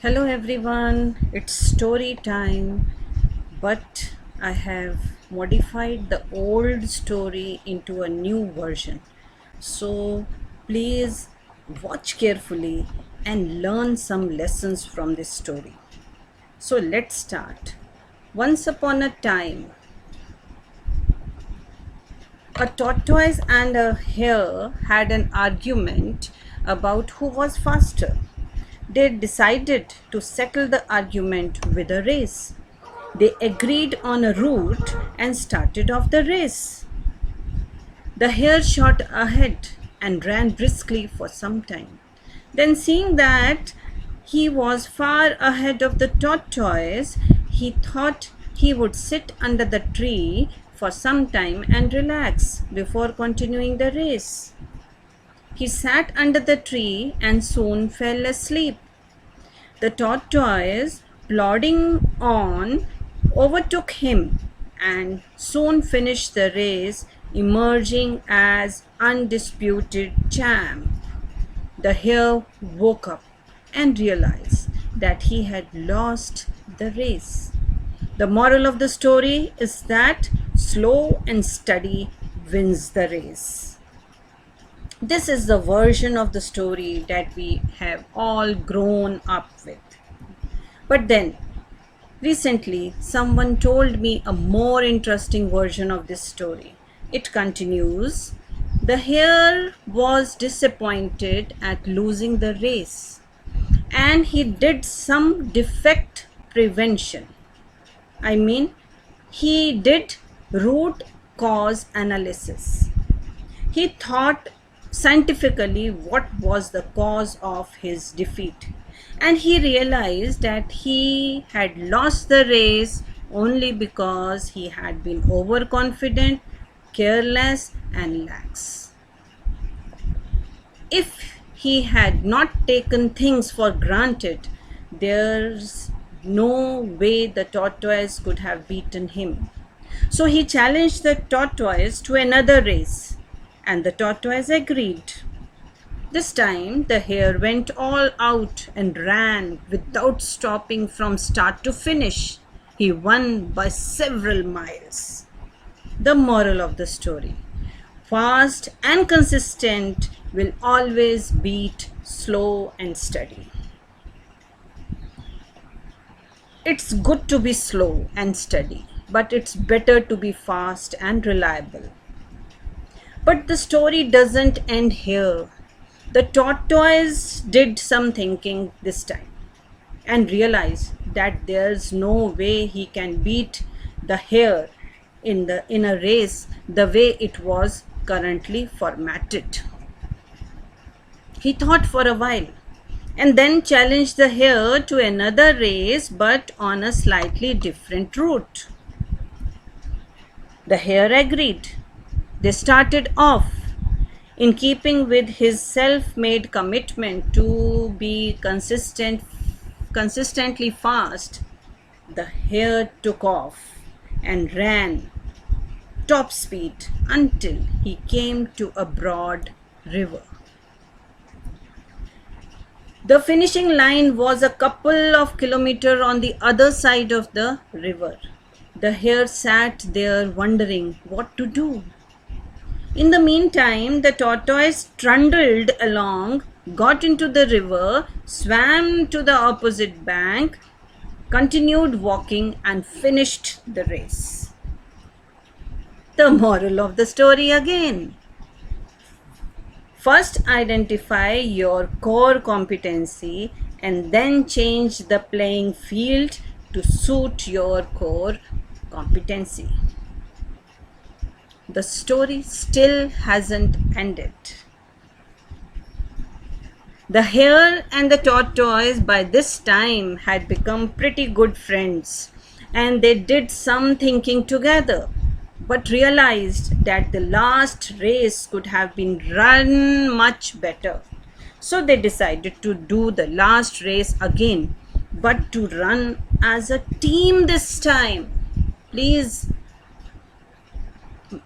Hello everyone, it's story time, but I have modified the old story into a new version. So please watch carefully and learn some lessons from this story. So let's start. Once upon a time, a tortoise and a hare had an argument about who was faster. They decided to settle the argument with a race. They agreed on a route and started off the race. The hare shot ahead and ran briskly for some time. Then, seeing that he was far ahead of the tortoise, he thought he would sit under the tree for some time and relax before continuing the race. He sat under the tree and soon fell asleep. The tortoise, plodding on, overtook him and soon finished the race, emerging as undisputed champ. The hare woke up and realized that he had lost the race. The moral of the story is that slow and steady wins the race. This is the version of the story that we have all grown up with. But then, recently, someone told me a more interesting version of this story. It continues. The hare was disappointed at losing the race and he did some defect prevention. I mean, he did root cause analysis. He thought scientifically what was the cause of his defeat, and he realized that he had lost the race only because he had been overconfident, careless, and lax. If he had not taken things for granted, there's no way the tortoise could have beaten him. So he challenged the tortoise to another race, and the tortoise agreed. This time the hare went all out and ran without stopping from start to finish. He won by several miles. The moral of the story: fast and consistent will always beat slow and steady. It's good to be slow and steady, but it's better to be fast and reliable. But the story doesn't end here. The tortoise did some thinking this time and realized that there's no way he can beat the hare in a race the way it was currently formatted. He thought for a while and then challenged the hare to another race but on a slightly different route. The hare agreed. They started off. In keeping with his self-made commitment to be consistently fast, the hare took off and ran top speed until he came to a broad river. The finishing line was a couple of kilometers on the other side of the river. The hare sat there wondering what to do. In the meantime, the tortoise trundled along, got into the river, swam to the opposite bank, continued walking, and finished the race. The moral of the story again: first identify your core competency and then change the playing field to suit your core competency. The story still hasn't ended. The hare and the tortoise by this time had become pretty good friends, and they did some thinking together, but realized that the last race could have been run much better. So they decided to do the last race again, but to run as a team this time. Please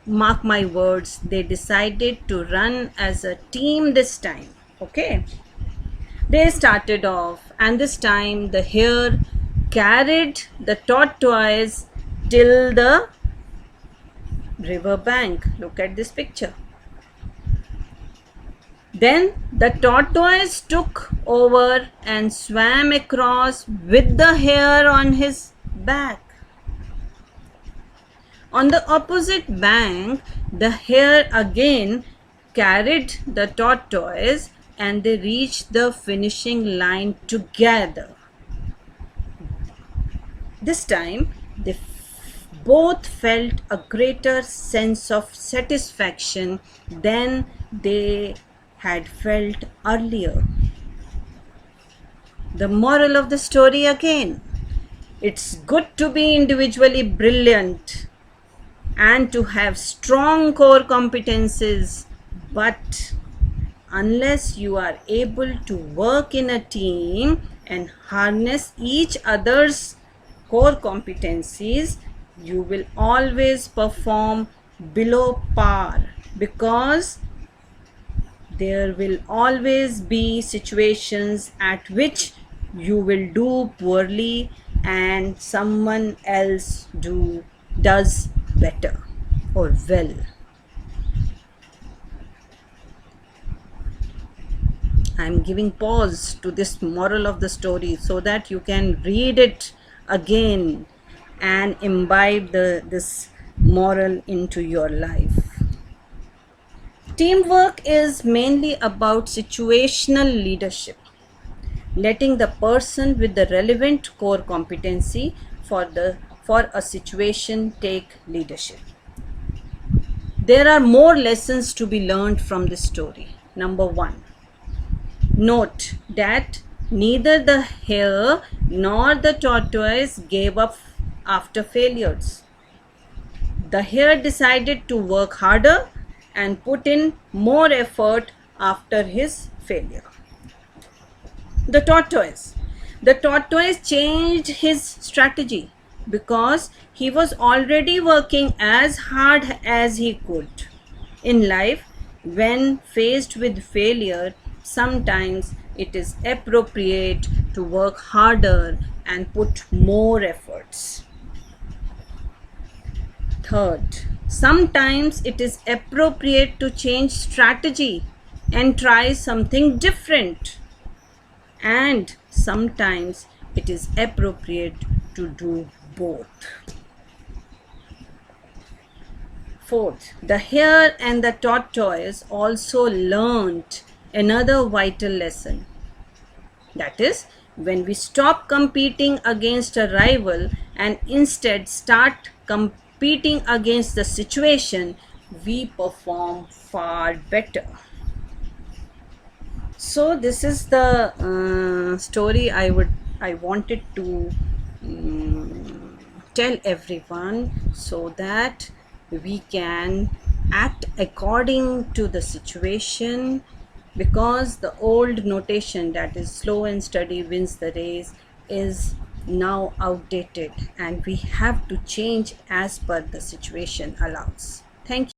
mark my words, they decided to run as a team this time. Okay. They started off, and this time the hare carried the tortoise till the river bank. Look at this picture. Then the tortoise took over and swam across with the hare on his back. On the opposite bank, the hare again carried the tortoise and they reached the finishing line together. This time, they both felt a greater sense of satisfaction than they had felt earlier. The moral of the story again: it's good to be individually brilliant and to have strong core competencies, but unless you are able to work in a team and harness each other's core competencies, you will always perform below par, because there will always be situations at which you will do poorly and someone else does better or well. I am giving pause to this moral of the story so that you can read it again and imbibe this moral into your life. Teamwork is mainly about situational leadership, letting the person with the relevant core competency for a situation take leadership. There are more lessons to be learned from this story. Number 1. Note that neither the hare nor the tortoise gave up after failures. The hare decided to work harder and put in more effort after his failure. The tortoise changed his strategy because he was already working as hard as he could. In life, when faced with failure, sometimes it is appropriate to work harder and put more efforts. Third, sometimes it is appropriate to change strategy and try something different. And sometimes it is appropriate to do both. Fourth, the hare and the tortoise also learnt another vital lesson. That is, when we stop competing against a rival and instead start competing against the situation, we perform far better. So this is the story I wanted to tell everyone, so that we can act according to the situation, because the old notation, that is slow and steady wins the race, is now outdated and we have to change as per the situation allows. Thank you.